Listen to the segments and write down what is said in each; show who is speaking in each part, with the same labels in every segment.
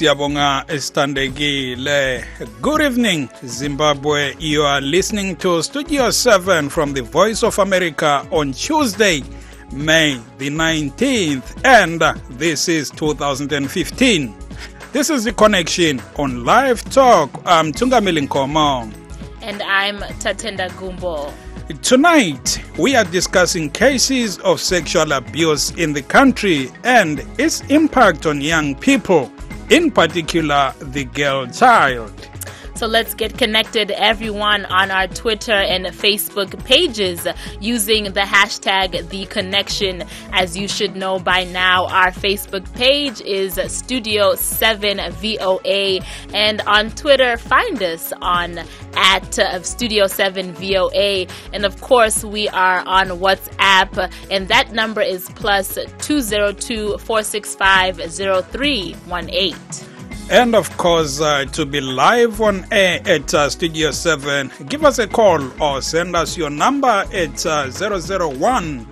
Speaker 1: Siyabonga estandekile. Good evening, Zimbabwe. You are listening to Studio 7 from the Voice of America on Tuesday, May the 19th, and this is 2015. This is The Connection on Live Talk. I'm Tungamili Nkomo.
Speaker 2: And I'm Tatenda Gumbo.
Speaker 1: Tonight, we are discussing cases of sexual abuse in the country and its impact on young people, in particular the girl child.
Speaker 2: So let's get connected, everyone, on our Twitter and Facebook pages using the hashtag #TheConnection. As you should know by now, our Facebook page is Studio 7 VOA, and on Twitter, find us on @Studio 7 VOA, and of course we are on WhatsApp, and that number is +202 465 0318.
Speaker 1: And of course, to be live on air at Studio 7, give us a call or send us your number at 001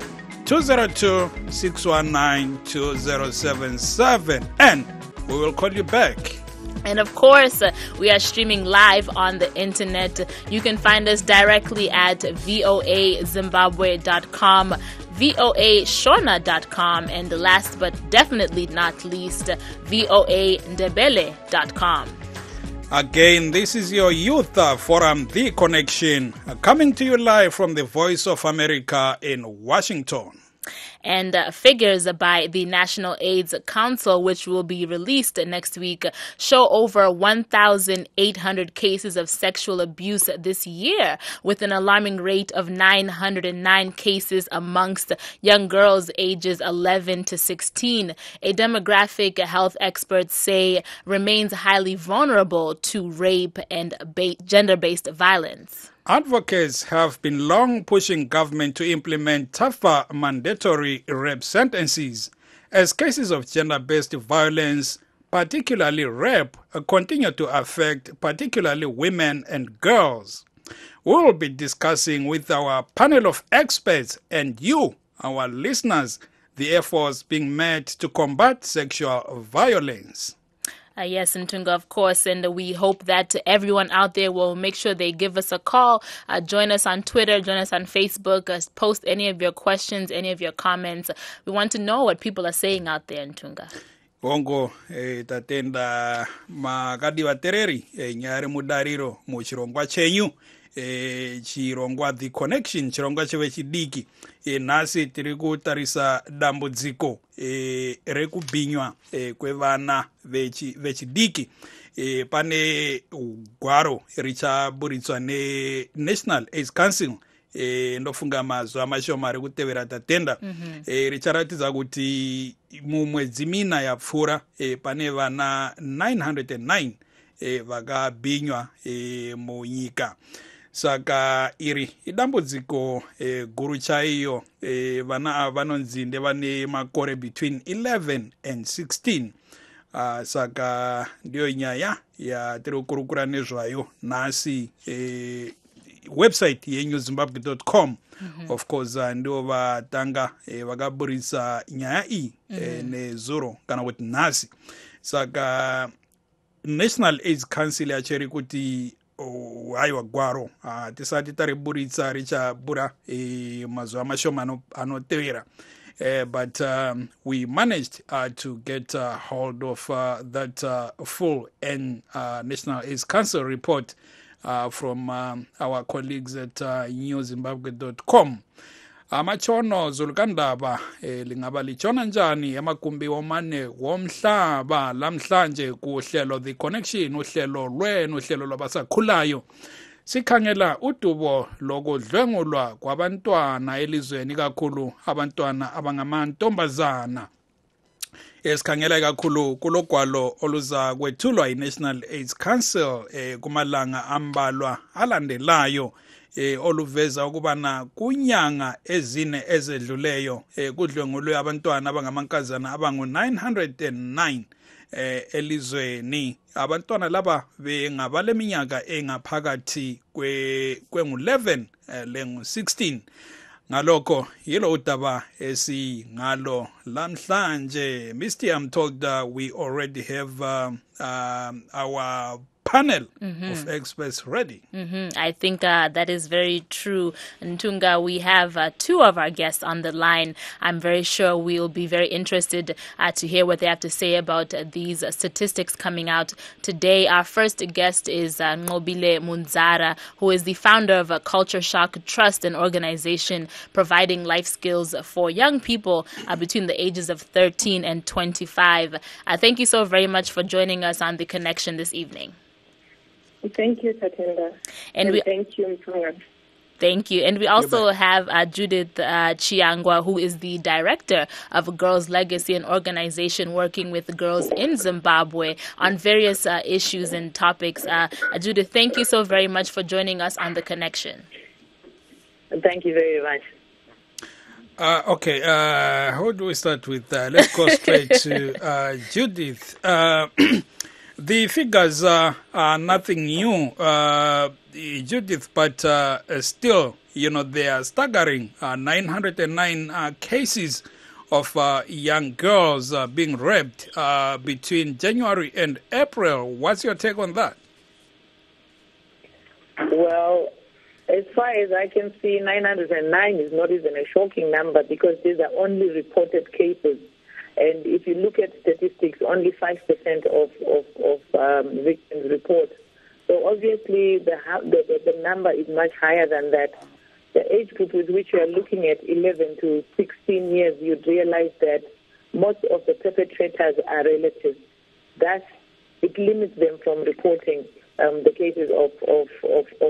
Speaker 1: 202 619 2077, and we will call you back.
Speaker 2: And of course, we are streaming live on the internet. You can find us directly at voazimbabwe.com, voashona.com, and last but definitely not least, voandebele.com.
Speaker 1: Again, this is your Youth Forum, The Connection, coming to you live from the Voice of America in Washington.
Speaker 2: And figures by the National AIDS Council, which will be released next week, show over 1,800 cases of sexual abuse this year, with an alarming rate of 909 cases amongst young girls ages 11 to 16, a demographic health experts say remains highly vulnerable to rape and gender-based violence.
Speaker 1: Advocates have been long pushing government to implement tougher mandatory rape sentences as cases of gender-based violence, particularly rape, continue to affect particularly women and girls. We will be discussing with our panel of experts and you, our listeners, the efforts being made to combat sexual violence.
Speaker 2: Yes, Ntunga, of course, and we hope that everyone out there will make sure they give us a call, join us on Twitter, join us on Facebook, post any of your questions, any of your comments. We want to know what people are saying out there, Ntunga.
Speaker 1: Bongo tatenda makadi watereri nyari mudariro mu chirongwa chenyu chirongwa The Connection, chirongwa chewe chidiki nasi tiri kutarisa dambudziko rekubinywa kwevana vechidiki. Pane gwaro richaburitswa neNational AIDS Council ndofunga mazuva mashoma ari kutevera tatenda richaratidza kuti mumwedzi mina yapfuura pane vana 909 vakabinywa munyika. Saka iri idambudziko guru chaiyo. Vana ava vanonzi ndevane makore between 11 and 16. Saka ndiyo nyaya yatiri kukurukura nezvayo nhasi. Website yeNewZimbabwe.com of course ndio vatanga vakaburisa nyaya iyi nezuro kana kuti nhasi. Saka National AIDS Council yacheri kuti haiwa gwaro tisati tariburitsa richabura mazuva mashoma anotevera. But we managed to get hold of that full National AIDS Council report from our colleagues at newzimbabwe.com. Amachono zulukandaba lingaba lichona njani emakumbi womane womhlaba lamhlanje kuhlelo The Connection, uhlelo lwenu, uhlelo lwabasakhulayo. Sikhangela udubo lokudlwengulwa kwabantwana elizweni, kakhulu abantwana abangamantombazana. Esikhangela kakhulu kulogwalo oluza kwethulwa iNational AIDS Council kumalanga ambalwa alandelayo, oluveza ukubana kunyanga ezine ezedluleyo kudlwengulwe abantwana abangamankazana abangu-909 elizweni. Abantwana laba bengabale minyaka engaphakathi kwengu-11 lengu-16. Ngaloko yilo udaba ngalo lamhlanje. Misty, I'm told we already have our panel of experts ready.
Speaker 2: I think that is very true. Ntunga, we have two of our guests on the line. I'm very sure we'll be very interested to hear what they have to say about these statistics coming out today. Our first guest is Ngobile Munzara, who is the founder of Culture Shock Trust, an organization providing life skills for young people between the ages of 13 and 25. Thank you so very much for joining us on The Connection this evening.
Speaker 3: Thank you, Tatenda. And thank you, Mfunga.
Speaker 2: Thank you. And we also have Judith Chiangwa, who is the director of Girls Legacy, an organization working with girls in Zimbabwe on various issues and topics. Judith, thank you so very much for joining us on The Connection.
Speaker 3: Thank you very much.
Speaker 1: Okay, how do we start with that? Let's go straight to Judith. The figures are nothing new, Judith, but still, they are staggering. 909 cases of young girls being raped between January and April. What's your take on that?
Speaker 3: Well, as far as I can see, 909 is not even a shocking number because these are only reported cases. And if you look at statistics, only 5% of victims report. So obviously the number is much higher than that. The age group with which you are looking at, 11 to 16 years, you'd realize that most of the perpetrators are relatives. Thus, it limits them from reporting the cases of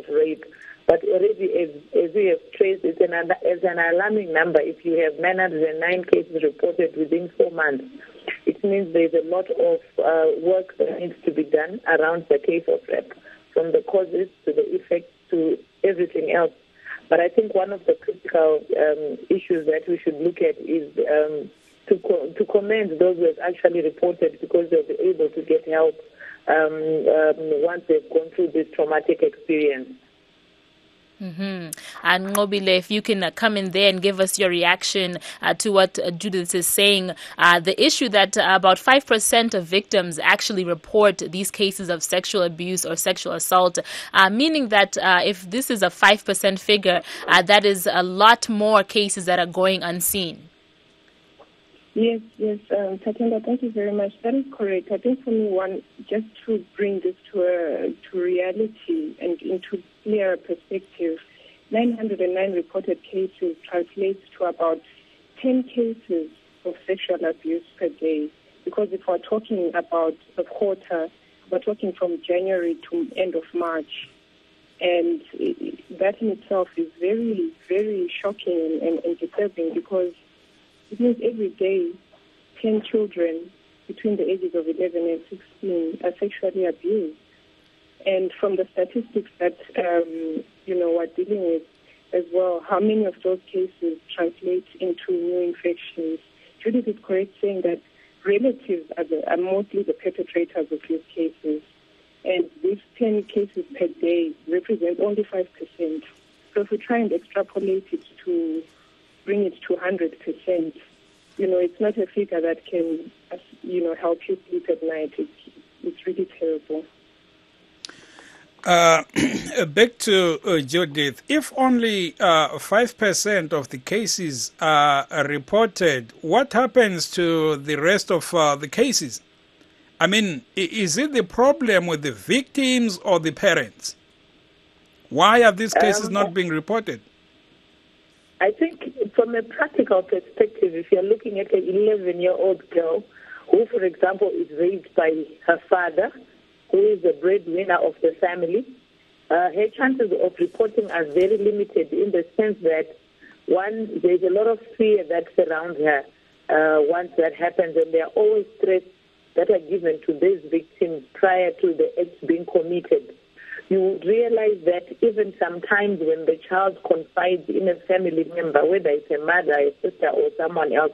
Speaker 3: rape. But already, as we have traced, it's an alarming number. If you have 909 cases reported within 4 months, it means there's a lot of work that needs to be done around the case of rape, from the causes to the effects to everything else. But I think one of the critical issues that we should look at is to commend those who have actually reported, because they'll be able to get help once they've gone through this traumatic experience.
Speaker 2: And Ngobile, if you can come in there and give us your reaction to what Judith is saying, the issue that about 5% of victims actually report these cases of sexual abuse or sexual assault, meaning that if this is a 5% figure, that is a lot more cases that are going unseen.
Speaker 3: Yes, Tatenda, thank you very much. That is correct. I think for me, just to bring this to reality and into clearer perspective, 909 reported cases translates to about 10 cases of sexual abuse per day. Because if we're talking about a quarter, we're talking from January to end of March. And that in itself is very, very shocking and disturbing, because it means every day 10 children between the ages of 11 and 16 are sexually abused. And from the statistics that, we're dealing with as well, how many of those cases translate into new infections? Judith is correct saying that relatives are mostly the perpetrators of these cases. And these 10 cases per day represent only 5%. So if we try and extrapolate it to bring it to 100%, it's not a figure that can, help you sleep at night. It's really terrible.
Speaker 1: Back to Judith. If only 5% of the cases are reported, what happens to the rest of the cases? I mean, is it the problem with the victims or the parents? Why are these cases not being reported?
Speaker 3: I think from a practical perspective, if you're looking at an 11-year-old girl who, for example, is raised by her father, who is the breadwinner of the family, her chances of reporting are very limited, in the sense that, one, there's a lot of fear that surrounds her once that happens, and there are always threats that are given to these victims prior to the acts being committed. You would realize that even sometimes when the child confides in a family member, whether it's a mother, a sister, or someone else,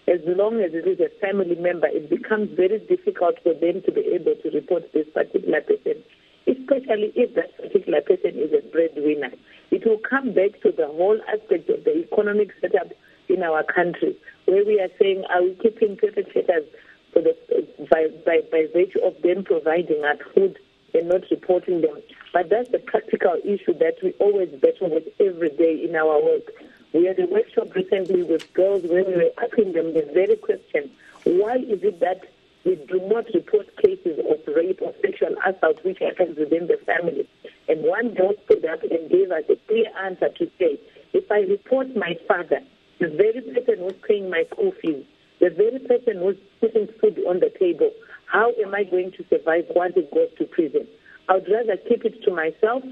Speaker 3: as long as it is a family member, it becomes very difficult for them to be able to report this particular person, especially if that particular person is a breadwinner.
Speaker 4: It will come back to the whole aspect of the economic setup in our country, where we are saying, are we keeping perpetrators by virtue of them providing us food and not reporting them? But that's the practical issue that we always battle with every day in our work. We had a workshop recently with girls where we were asking them the very question, why is it that we do not report cases of rape or sexual assault which happens within the family? And one girl stood up and gave us a clear answer to say, if I report my father, the very person who's paying my school fees, the very person who's putting food on the table, how am I going to survive once it goes to prison? I would rather keep it to myself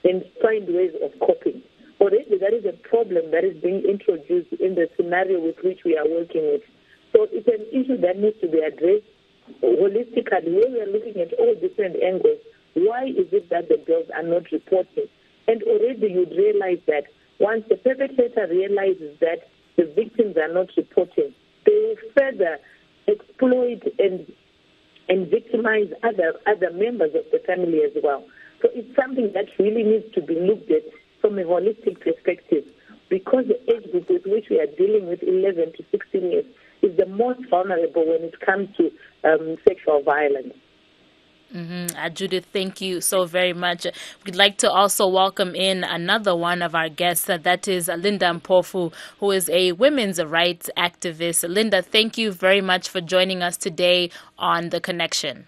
Speaker 4: and find ways of coping. Already there is a problem that is being introduced in the scenario with which we are working with. So it's an issue that needs to be addressed holistically, where we are looking at all different angles. Why is it that the girls are not reporting? And already you'd realize that once the perpetrator realizes that the victims are not reporting, they will further exploit and victimize other members of the family as well. So it's something that really needs to be looked at from a holistic perspective, because the age group with which we are dealing with, 11 to 16 years, is the most vulnerable when it comes to sexual violence.
Speaker 2: Judith, thank you so very much. We'd like to also welcome in another one of our guests. That is Linda Mpofu, who is a women's rights activist. Linda, thank you very much for joining us today on The Connection.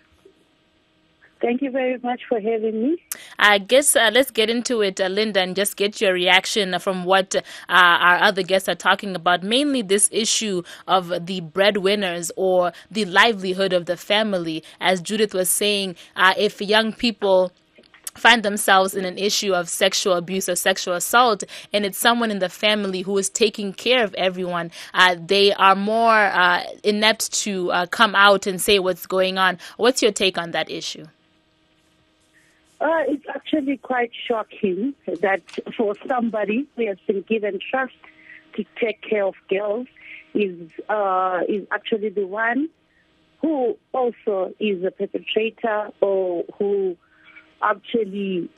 Speaker 5: Thank you very much for having me.
Speaker 2: I guess let's get into it, Linda, and just get your reaction from what our other guests are talking about, mainly this issue of the breadwinners or the livelihood of the family. As Judith was saying, if young people find themselves in an issue of sexual abuse or sexual assault, and it's someone in the family who is taking care of everyone, they are more inept to come out and say what's going on. What's your take on that issue?
Speaker 5: It's actually quite shocking that for somebody who has been given trust to take care of girls is actually the one who also is a perpetrator, or who actually,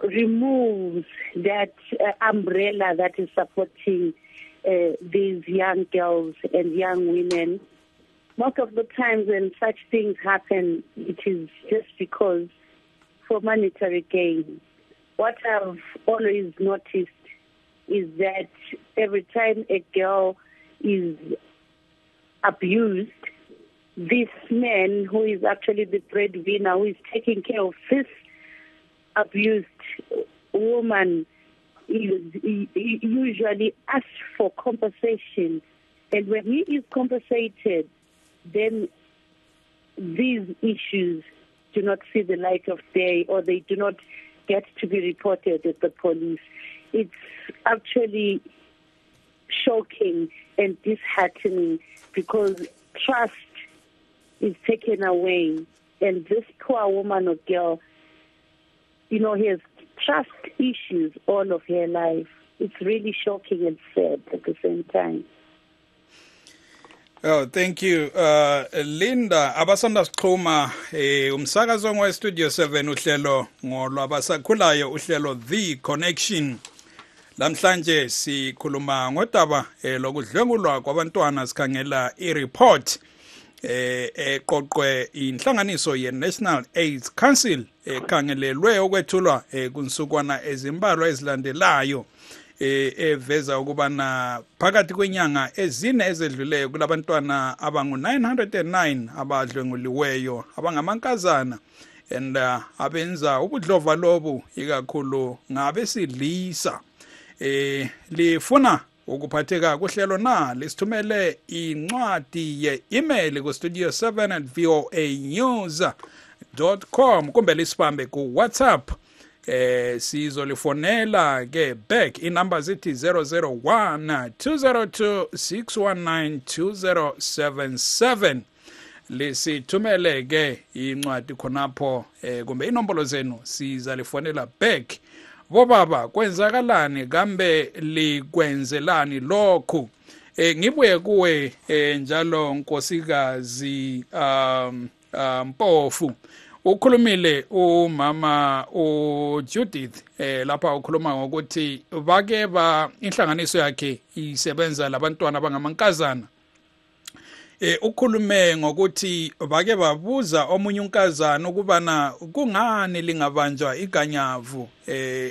Speaker 5: removes that umbrella that is supporting these young girls and young women. Most of the times when such things happen, it is just because for monetary gain. What I've always noticed is that every time a girl is abused, this man who is actually the breadwinner, who is taking care of this abused woman, he usually asks for compensation. And when he is compensated, then these issues do not see the light of day, or they do not get to be reported at the police. It's actually shocking and disheartening, because trust is taken away, and this poor woman or girl, has trust issues all of her life. It's really shocking and sad at the same time.
Speaker 1: Oh, thank you. Linda, abasanda siqhuma umsakazo weStudio 7 uhlelo ngolwabasakhulayo uhlelo The Connection. Lamhlanje sikhuluma ngodaba lokudlwengulwa kwabantwana, sikhangela i-report eqoqwe inhlanganiso ye-National AIDS Council ekhangelelwe ukwethulwa kunsukwana ezimbalwa ezilandelayo, eveza ukubana phakathi kwenyanga ezine ezedluleyo kulabantwana abangu-909 abadlwenguliweyo abangamankazana, and abenza ubudlova lobu ikakhulu ngabesilisa. Lifuna ukuphatheka kuhlelo na lisithumele incwadi ye-email ku studio7@voanews.com kumbe lisibambe ku WhatsApp. Sizolifonela ke back inumber zithi 001 202 619 2077. Lisithumele ke incwadi khonapho kumbe inombolo zenu sizalifonela back. Bobaba, kwenzakalani kambe likwenzelani lokhu? Ngibuye kuwe njalo nkosikazi Mpofu, ukhulumile umama uJudith lapha ukhuluma ngokuthi bake inhlanganiso yakhe isebenza labantwana abangamankazana. Ukhulume ngokuthi bake babuza omunye unkazana ukubana kungani lingabanjwa iganyavu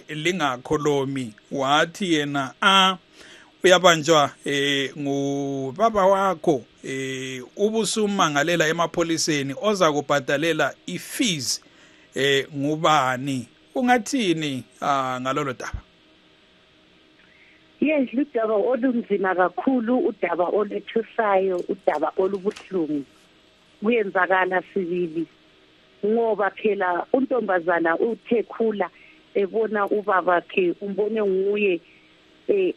Speaker 1: lingakholomi. Wathi yena uyabanjwa ngubaba wakho ubusumangalela emapholiseni oza kubhadalela ifees ngubani. Ungathini ngalolo daba?
Speaker 5: Yes, udaba olunzima kakhulu, udaba olethusayo, udaba olubuhlungu. Kuyenzakala sibili ngoba phela untombazana uthekhula ebona ubaba wakhe umbone nguye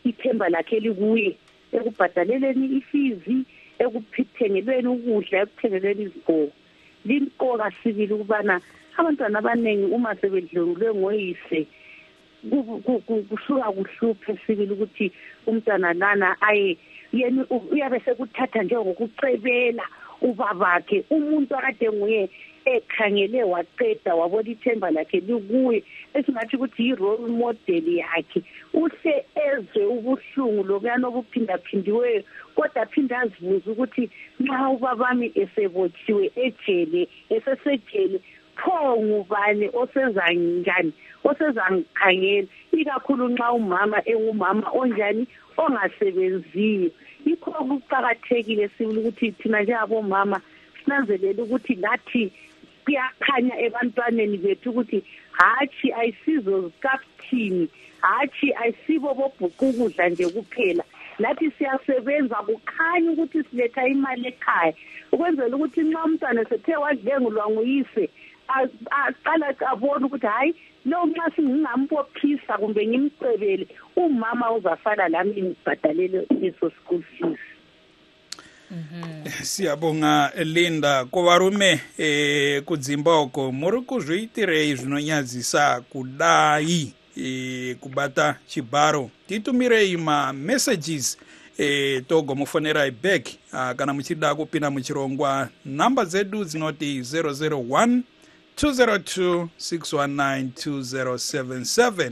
Speaker 5: ithemba lakhe likuye ekubhadaleleni ifizi, ekuphethengelweni ukudla, ekuthengelweni izigqoko. Limqoka sibili ukubana abantwana abaningi uma sebedlulwe ngoyise kusuka kuhluphe sibili ukuthi umntwana lana yena uyabe sekuthatha njengokucebela ubabakhe, umuntu akade nguye ekhangele waqeda wabona ithemba lakhe likuye, esingathi ukuthi yi-role model yakhe. Uhle ezwe ubuhlungu lokuyana obuphindaphindiweyo, kodwa aphinde azibuze ukuthi nxa ubabami esebotshiwe ejele, esesejele, pho ngubani osezanjani, osezangikhangela, ikakhulu nxa umama engumama onjani, ongasebenziyo. Yikho kuqakathekile sibili ukuthi thina njengabomama sinanzelele ukuthi nathi kuyakhanya ebantwaneni bethu ukuthi hatshi ayisizo zikapthini, hatshi ayisibo bobhuqa ukudla nje kuphela, nathi siyasebenza kukhanya ukuthi siletha imali ekhaya, ukwenzela ukuthi nxa umntwana sethe wadlengulwa nguyise aqala abone ukuthi hayi lo nxa singingambophisa kumbe ngimcebele umama uzafana lami ngibhadalele iso school fees.
Speaker 1: Siyabonga Linda Kovarume kudzimboko muri kuzviitirei zvinonyadzisa kudai kubata chibharo. Titumirei messages togomufonerai back kana muchida kupinda muchirongwa. Namba dzedu dzinoti 001 202 619 2077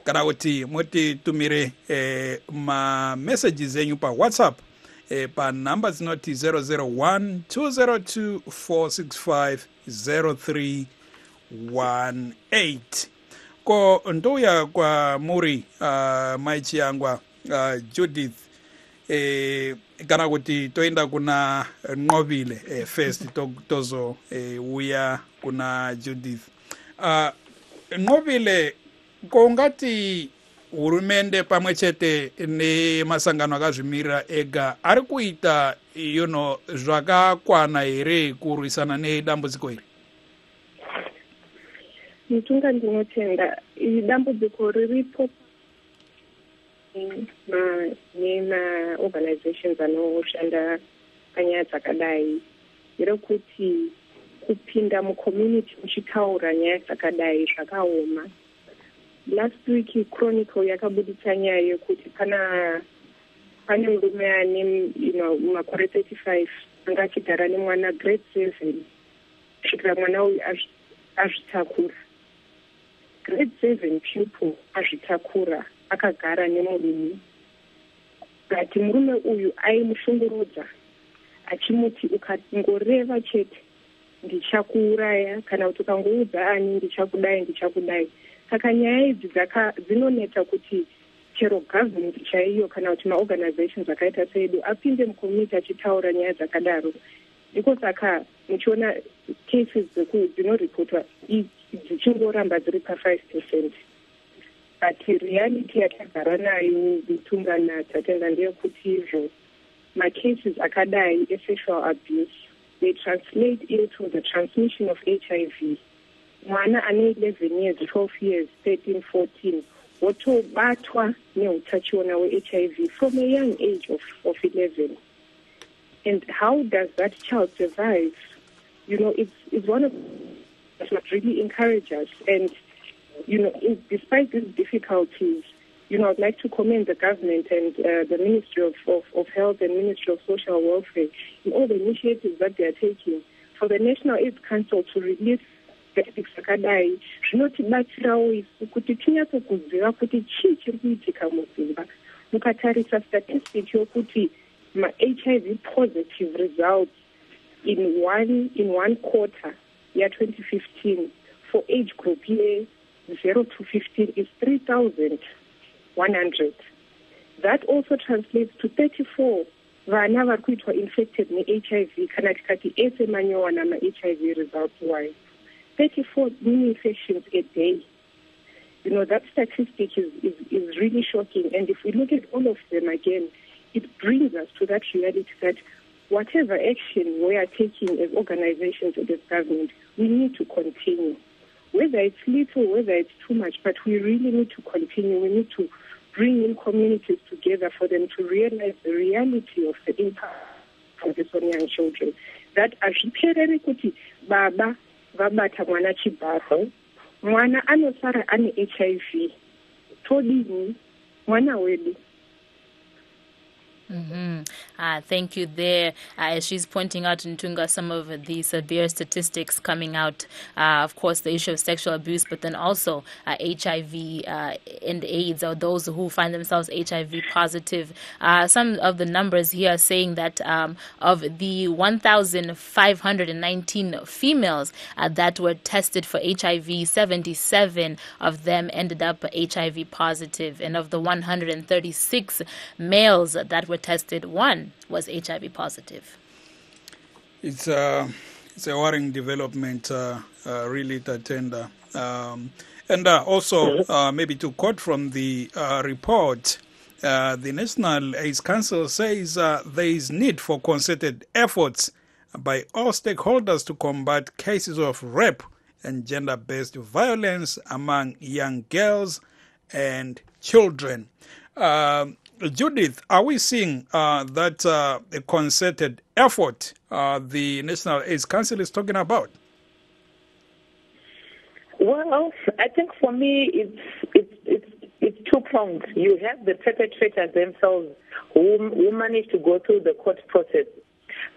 Speaker 1: kana kuti mutitumire messages enyu pa WhatsApp pa namba zinoti 001 202 465 0318. Ko ndoya kwa muri maichiyangwa Judith kana kuti toenda kuna Nqobile first tozo uya kuna Judith. Nqobile, kongati hurumende pamwe chete nemasangano akazvimirira ega ari kuita zvakakwana here kurwisana nedambudziko iri?
Speaker 3: Mutunga ndinotenda dambudziko riripo organizations anoshanda panyaya dzakadai rekuti kupinda mucommunity muchitaura nyaya dzakadai zvakaoma. Last week Chronicle yakabudisa nyaya yekuti pane murume ane makore 35 anga achigara nemwana grade 7 kusvikira mwana uyu azvitakura. Grade 7 pupil azvitakura akagara nemurume. Kati murume uyu aimushungurudza achimuti ukangoreva chete ndichakuuraya kana kuti ukangoudza ani ndichakudai. Saka nyaya idzi dzinonetsa kuti chero government chaiyo kana kuti maorganizations akaita sedu apinde mucommunity achitaura nyaya dzakadaro. Ndiko saka muchiona cases dzinoripotwa dzichingoramba dziri pa5%. But reality yatagara nayo mitungana tatenga ndeyekuti izvo macases akadai esexual abuse, they translate into the transmission of HIV. Mwana ane 11 years, 12 years, 13, 14 wotobatwa neutachiona we-HIV from a young age of 11. And how does that child survive? It's one of what really encourages us. And despite these difficulties, I'd like to commend the government and the Ministry of Health and Ministry of Social Welfare in all the initiatives that they are taking for the National AIDS Council to release statistics akadai zvinotibatsirawo isu kuti tinyatso kuziva kuti chii chiri kuitika mudzimba. Mukatarisa statistic yokuti ma-HIV positive results in one quarter year 2015 for age group year 0 to 15 is 3,100. That also translates to 34 vana vari kuitwa infected ne-HIV kana tikati ese manyowa nama-HIV results wise. 34 new infections a day. You know, that statistic is really shocking. And if we look at all of them again, it brings us to that reality that whatever action we are taking as organizations and as government, we need to continue. Whether it's little, whether it's too much, but we really need to continue. We need to bring in communities together for them to realize the reality of the impact of this on young children. That azvipere kuti baba vabata mwana chibharo, mwana anosara ane HIV, todini mwana wedu.
Speaker 2: Thank you there. As she's pointing out, Ntunga, some of the severe statistics coming out, of course, the issue of sexual abuse, but then also HIV and AIDS, or those who find themselves HIV positive. Some of the numbers here are saying that of the 1,519 females that were tested for HIV, 77 of them ended up HIV positive. And of the 136 males that were tested, one was HIV positive.
Speaker 1: It's a worrying development, really, Tatenda. And also, maybe to quote from the report, the National AIDS Council says there is need for concerted efforts by all stakeholders to combat cases of rape and gender-based violence among young girls and children. Judith, are we seeing that a concerted effort the National AIDS Council is talking about?
Speaker 4: Well, I think for me it's two-pronged. You have the perpetrators themselves who manage to go through the court process.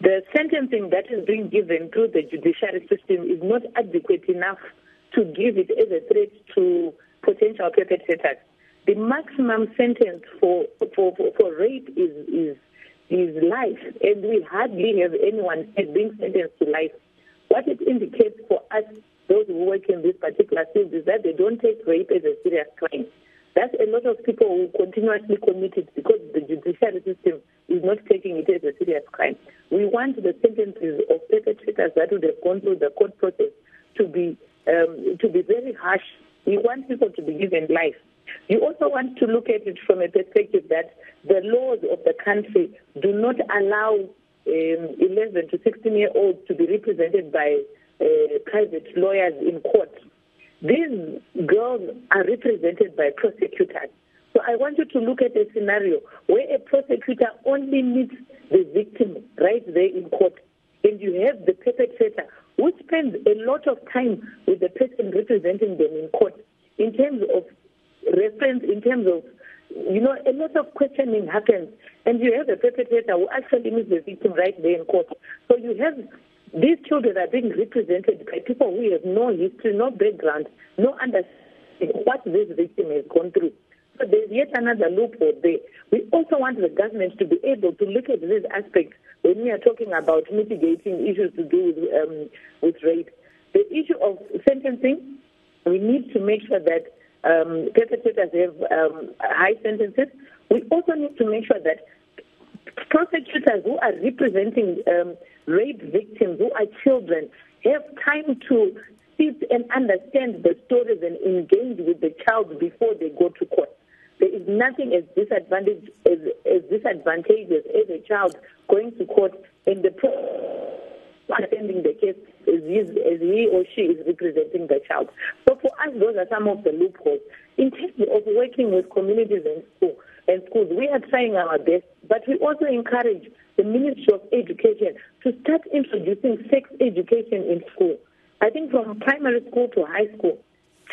Speaker 4: The sentencing that is being given through the judiciary system is not adequate enough to give it as a threat to potential perpetrators. The maximum sentence for rape is life, and we hardly have anyone being sentenced to life. What it indicates for us, those who work in this particular field, is that they don't take rape as a serious crime. That's a lot of people who continuously commit it because the judiciary system is not taking it as a serious crime. We want the sentences of perpetrators that would have gone through the court process to be very harsh. We want people to be given life. You also want to look at it from a perspective that the laws of the country do not allow 11 to 16-year-olds to be represented by private lawyers in court. These girls are represented by prosecutors. So I want you to look at a scenario where a prosecutor only meets the victim right there in court, and you have the perpetrator who spends a lot of time with the person representing them in court in terms of reference, in terms of, a lot of questioning happens, and you have a perpetrator who actually meets the victim right there in court. So you have these children are being represented by people who have no history, no background, no understanding of what this victim has gone through. So there's yet another loophole there. We also want the government to be able to look at these aspects when we are talking about mitigating issues to do with rape. The issue of sentencing, we need to make sure that perpetrators have high sentences. We also need to make sure that prosecutors who are representing rape victims, who are children, have time to sit and understand the stories and engage with the child before they go to court. There is nothing as disadvantageous as a child going to court and the attending the case as he or she is representing the child. So for us, those are some of the loopholes. In terms of working with communities and schools, we are trying our best, but we also encourage the Ministry of Education to start introducing sex education in school. I think from primary school to high school,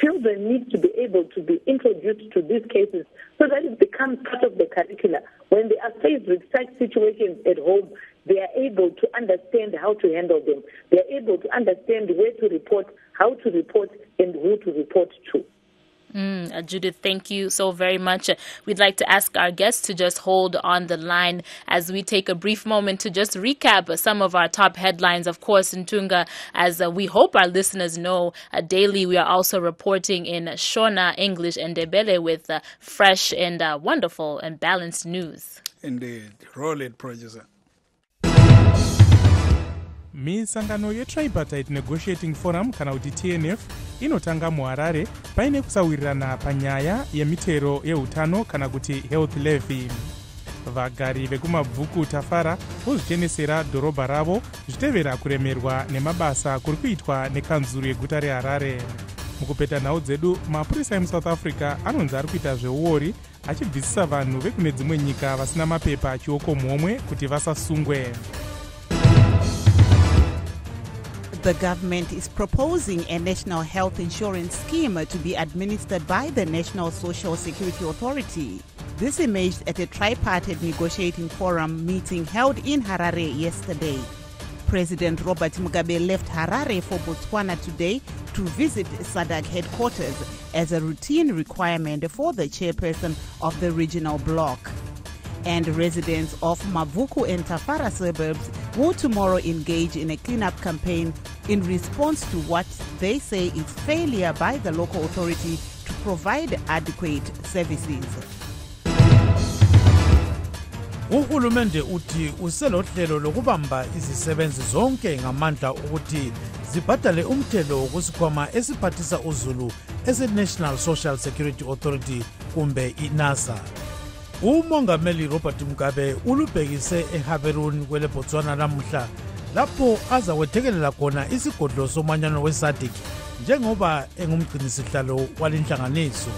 Speaker 4: children need to be able to be introduced to these cases so that it becomes part of the curricula. When they are faced with such situations at home, they are able to understand how to handle them. They are able to understand where to report, how to report and who to report to.
Speaker 2: Judith, thank you so very much. We'd like to ask our guests to just hold on the line as we take a brief moment to just recap some of our top headlines. Of course, in Tunga, as we hope our listeners know, daily we are also reporting in Shona, English, and Ndebele with fresh and wonderful and balanced news.
Speaker 1: Indeed. Roll it, producer.
Speaker 6: misangano yetripartite negotiating forum kana kuti TNF inotanga muHarare paine kusawirirana panyaya yemitero yeutano kana kuti health levy. Vagari vekumabvuku Tafara vozvitenesera dhorobha ravo zvitevera kuremerwa nemabasa kuri kuitwa nekanzuru yeguta reHarare. Mukupeta nhau dzedu, mapurisa emuSouth Africa anonzi ari kuita zveuori achibvisisa vanhu vekune dzimwe nyika vasina mapepa achioko muhomwe kuti vasasungwe.
Speaker 7: The government is proposing a national health insurance scheme to be administered by the National Social Security Authority. This emerged at a tripartite negotiating forum meeting held in Harare yesterday. President Robert Mugabe left Harare for Botswana today to visit SADC headquarters as a routine requirement for the chairperson of the regional bloc. And residents of Mavuku and Tafara suburbs will tomorrow engage in a cleanup campaign in response to what they say is failure by the local authority to provide adequate services.
Speaker 8: Uhulumende uthi uselohlelo lokubamba izisebenzi zonke ngamandla ukuthi zibhadale umthelo wokusikhwama esiphathisa uzulu ese-National Social Security Authority kumbe i-NASA. Umongameli Robert Mugabe ulubhekise eHaberun kwele Botswana namuhla lapho azawethekelela khona isigodlo somanyano weSADC njengoba engumgcinisihlalo walenhlanganiso.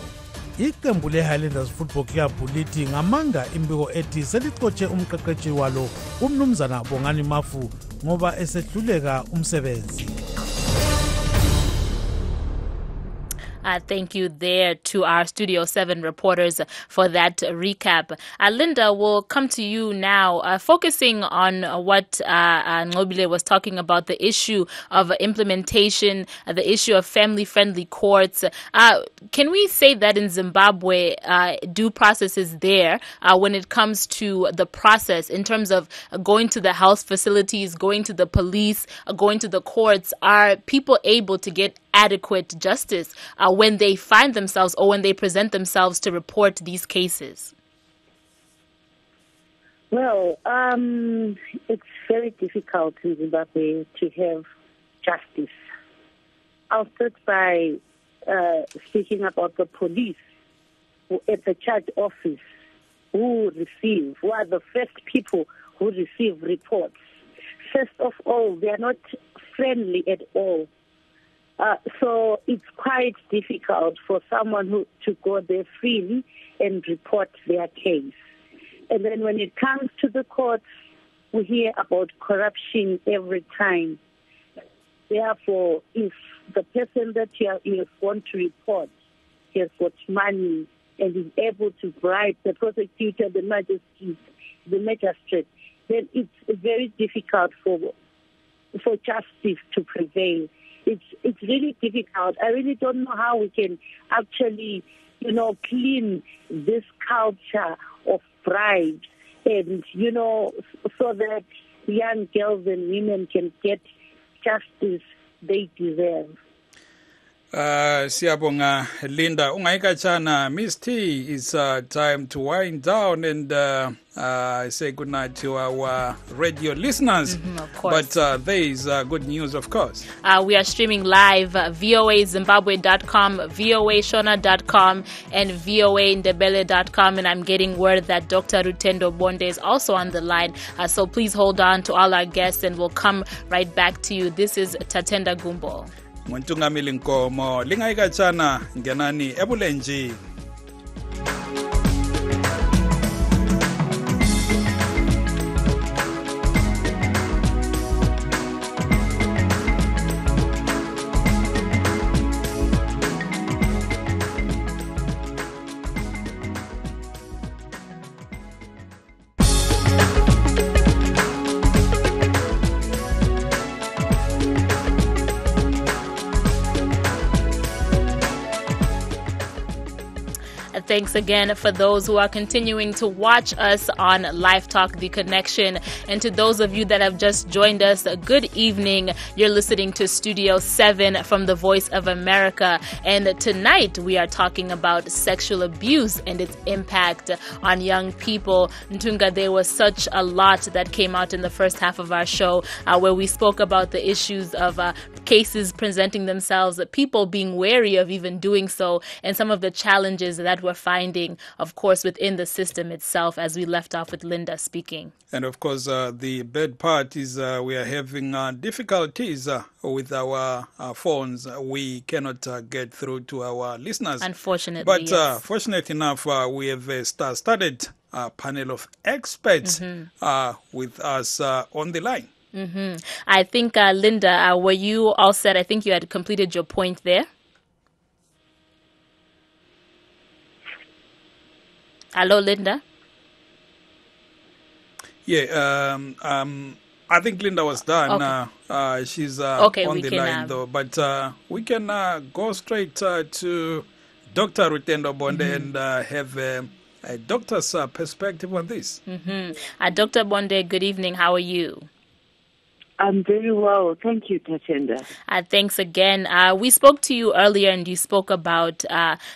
Speaker 8: Iqembu le-Highlanders Football Club lithi ngamanga imbiko ethi selicotshe umqeqeshi walo umnumzana Bongani Mafu ngoba esehluleka umsebenzi.
Speaker 2: Thank you there to our Studio 7 reporters for that recap. Linda, we'll come to you now, focusing on what Ngobile was talking about, the issue of implementation, the issue of family-friendly courts. Can we say that in Zimbabwe, due process is there when it comes to the process in terms of going to the health facilities, going to the police, going to the courts? Are people able to get adequate justice when they find themselves or when they present themselves to report these cases?
Speaker 5: Well, it's very difficult in Zimbabwe to have justice. I'll start by speaking about the police at the church office who are the first people who receive reports. First of all, they are not friendly at all. So it's quite difficult for someone to go there freely and report their case. And then when it comes to the courts, we hear about corruption every time. Therefore, if the person that you want to report has got money and is able to bribe the prosecutor, the magistrate, then it's very difficult for justice to prevail. It's really difficult. I really don't know how we can actually, clean this culture of bribes and, so that young girls and women can get justice they deserve.
Speaker 1: Siyabonga Linda, ungayikachana. Miss T, it's time to wind down and say goodnight to our radio listeners.
Speaker 2: Of course.
Speaker 1: But there is good news, of course.
Speaker 2: We are streaming live voazimbabwe.com, voashona.com, and voandebele.com. And I'm getting word that Dr. Rutendo Bonde is also on the line. So please hold on to all our guests and we'll come right back to you. This is Tatenda Gumbo.
Speaker 1: Ngontungamili Nkomo, lingayikachana ngenani ebulenji.
Speaker 2: Thanks again for those who are continuing to watch us on LiveTalk The Connection. And to those of you that have just joined us, good evening. You're listening to Studio 7 from the Voice of America. And tonight we are talking about sexual abuse and its impact on young people. Ntunga, there was such a lot that came out in the first half of our show where we spoke about the issues of cases presenting themselves, people being wary of even doing so, and some of the challenges that we're finding, of course, within the system itself, as we left off with Linda speaking.
Speaker 1: And of course, the bad part is we are having difficulties with our phones. We cannot get through to our listeners.
Speaker 2: Unfortunately,
Speaker 1: but
Speaker 2: yes.
Speaker 1: Fortunate enough, we have started a panel of experts with us on the line.
Speaker 2: I think, Linda, were you all set? I think you had completed your point there. Hello, Linda.
Speaker 1: Yeah, I think Linda was done.
Speaker 2: Okay.
Speaker 1: She's
Speaker 2: Okay,
Speaker 1: on
Speaker 2: we
Speaker 1: the
Speaker 2: can,
Speaker 1: line, though. But we can go straight to Dr. Rutendo Bonde and have a doctor's perspective on this.
Speaker 2: Dr. Bonde, good evening. How are you?
Speaker 5: I'm very well. Thank you, Tatenda.
Speaker 2: Thanks again. We spoke to you earlier and you spoke about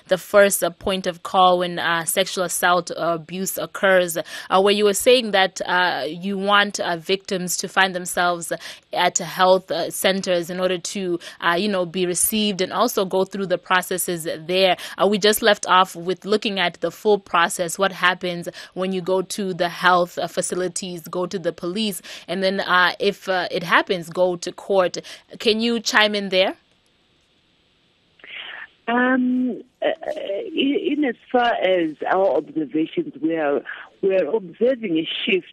Speaker 2: the first point of call when sexual assault or abuse occurs, where you were saying that you want victims to find themselves at health centers in order to, be received and also go through the processes there. We just left off with looking at the full process, what happens when you go to the health facilities, go to the police, and then if it happens, go to court. Can you chime in there?
Speaker 5: In as far as our observations, we are observing a shift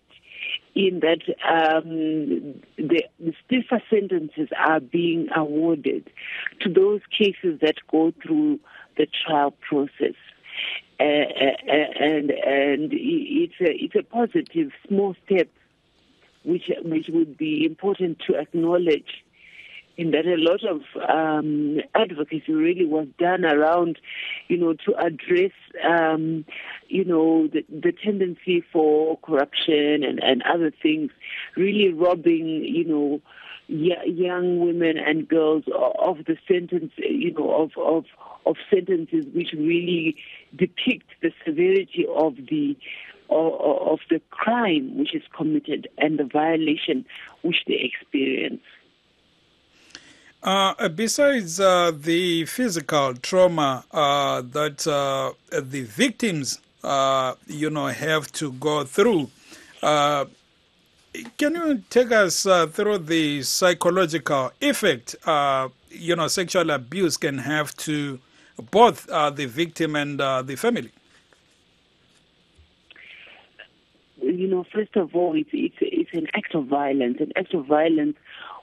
Speaker 5: in that the stiffer sentences are being awarded to those cases that go through the trial process. And it's a positive small step which would be important to acknowledge, in that a lot of advocacy really was done around, to address, the tendency for corruption and other things, really robbing, young women and girls of the sentence, of sentences which really depict the severity of the crime which is committed and the violation which they experience.
Speaker 1: Besides the physical trauma that the victims, have to go through, can you take us through the psychological effect, sexual abuse can have to both the victim and the family?
Speaker 5: First of all, it's an act of violence. An act of violence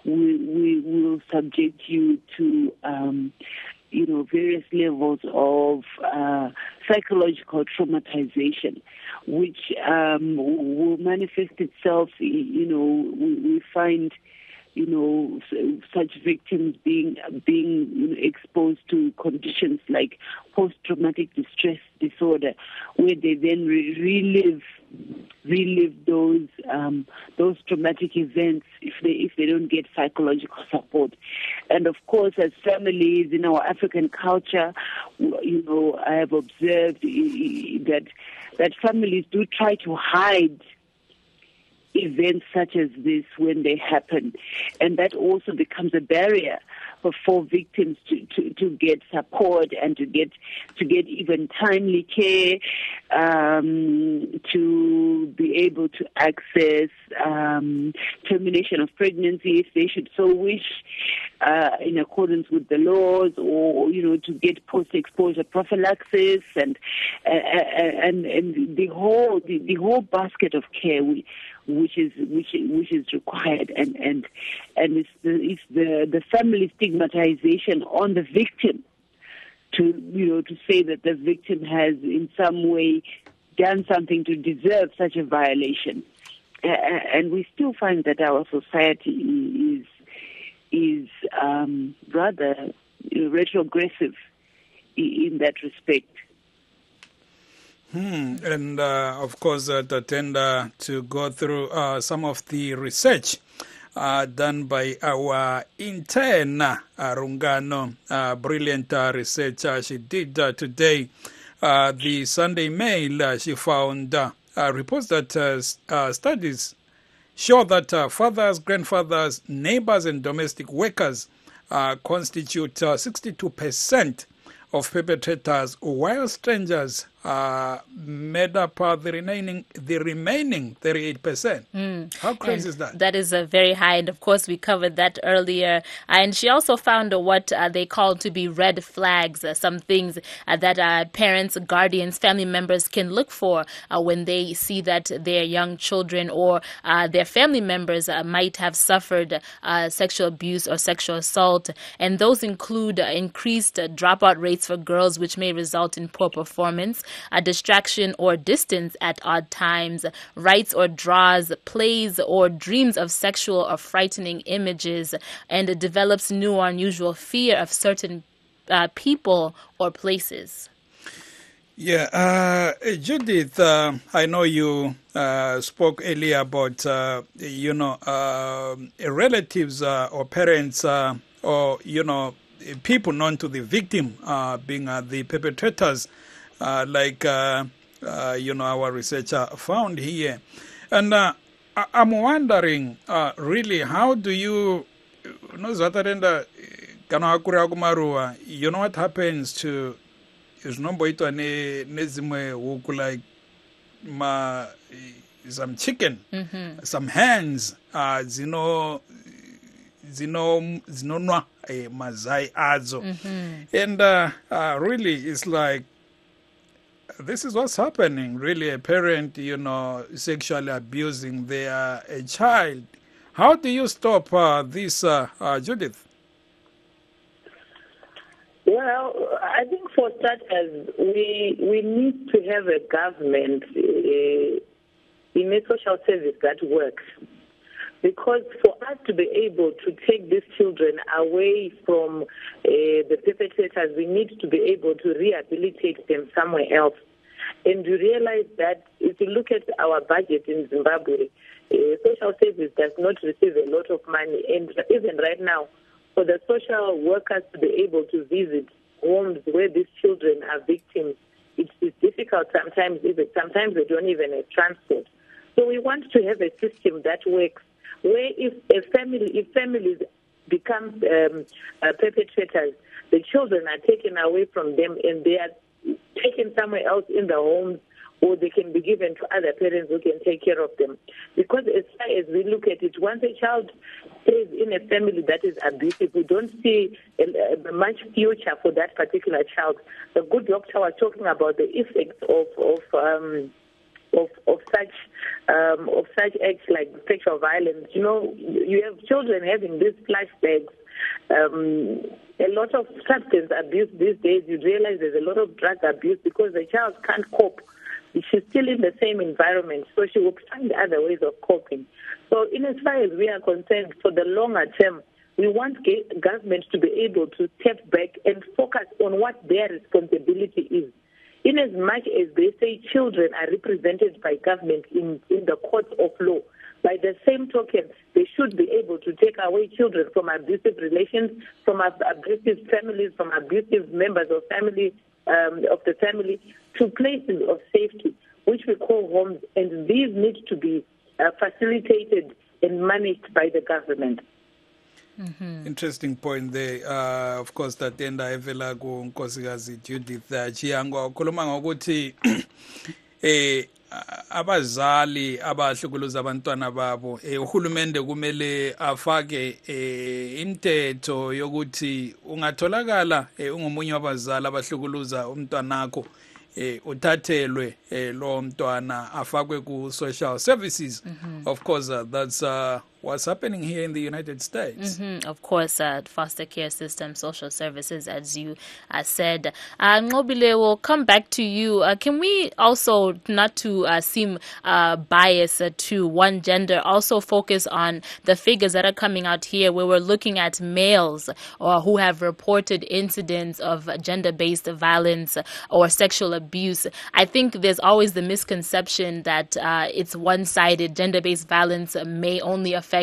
Speaker 5: will subject you to, various levels of psychological traumatization, which will manifest itself. We find, such victims being exposed to conditions like post-traumatic distress disorder, where they then relive those traumatic events if they don't get psychological support. And of course, as families in our African culture, I have observed that families do try to hide events such as this when they happen, and that also becomes a barrier for victims to get support and to get even timely care, to be able to access termination of pregnancy if they should so wish, in accordance with the laws, or to get post-exposure prophylaxis and the whole basket of care which is required, and it's the family stigmatization on the victim to say that the victim has in some way done something to deserve such a violation, and we still find that our society is rather retrogressive in that respect.
Speaker 1: And of course, Tatenda, to go through some of the research done by our intern, Rungano, brilliant researcher. She did today. The Sunday Mail, she found reports that studies show that fathers, grandfathers, neighbors, and domestic workers constitute 62% of perpetrators, while strangers made up the remaining 38%. How crazy is that?
Speaker 2: That is very high, and of course we covered that earlier. And she also found what they call to be red flags, some things that parents, guardians, family members can look for when they see that their young children or their family members might have suffered sexual abuse or sexual assault. And those include increased dropout rates for girls, which may result in poor performance, a distraction or distance at odd times, writes or draws, plays or dreams of sexual or frightening images, and it develops new or unusual fear of certain people or places.
Speaker 1: Yeah, Judith, I know you spoke earlier about, relatives or parents or, people known to the victim being the perpetrators. Like our researcher found here. And I'm wondering, really, how do you know what happens to like some chicken, some hens, mazai azo. And really, it's like, this is what's happening, really, a parent, sexually abusing their child. How do you stop this, Judith?
Speaker 4: Well, I think for starters, we need to have a government in a social service that works. Because for us to be able to take these children away from the perpetrators, we need to be able to rehabilitate them somewhere else. And you realize that if you look at our budget in Zimbabwe, social service does not receive a lot of money. And even right now, for the social workers to be able to visit homes where these children are victims, it's difficult sometimes. Sometimes they don't even have transport. So we want to have a system that works, where if families become perpetrators, the children are taken away from them and they are taken somewhere else in the homes, or they can be given to other parents who can take care of them. Because as far as we look at it, once a child stays in a family that is abusive, we don't see much future for that particular child. The good doctor was talking about the effects of such acts like sexual violence. You have children having these flashbacks. A lot of substance abuse these days. You realize there's a lot of drug abuse because the child can't cope. She's still in the same environment, so she will find other ways of coping. So in as far as we are concerned, for the longer term, we want government to be able to step back and focus on what their responsibility is. In as much as they say children are represented by government in the courts of law, by the same token, they should be able to take away children from abusive relations, from abusive families, from abusive members of family, of the family, to places of safety, which we call homes, and these need to be facilitated and managed by the government.
Speaker 1: Interesting point there. Of course, that enda evela ku Nkosikazi Judith Chiyango ukhuluma ngokuthi abazali abahlukuluza abantwana babo uhulumende kumele afake intetho yokuthi ungatholakala ungomunye wabazali abahlukuluza umntwanakho uthathelwe lo mntwana afakwe ku social services. Of course, that's what's happening here in the United States.
Speaker 2: Of course, foster care system, social services, as you said. Ngobile, we'll come back to you. Can we also, not to seem biased to one gender, also focus on the figures that are coming out here where we're looking at males who have reported incidents of gender-based violence or sexual abuse? I think there's always the misconception that it's one-sided. Gender-based violence may only affect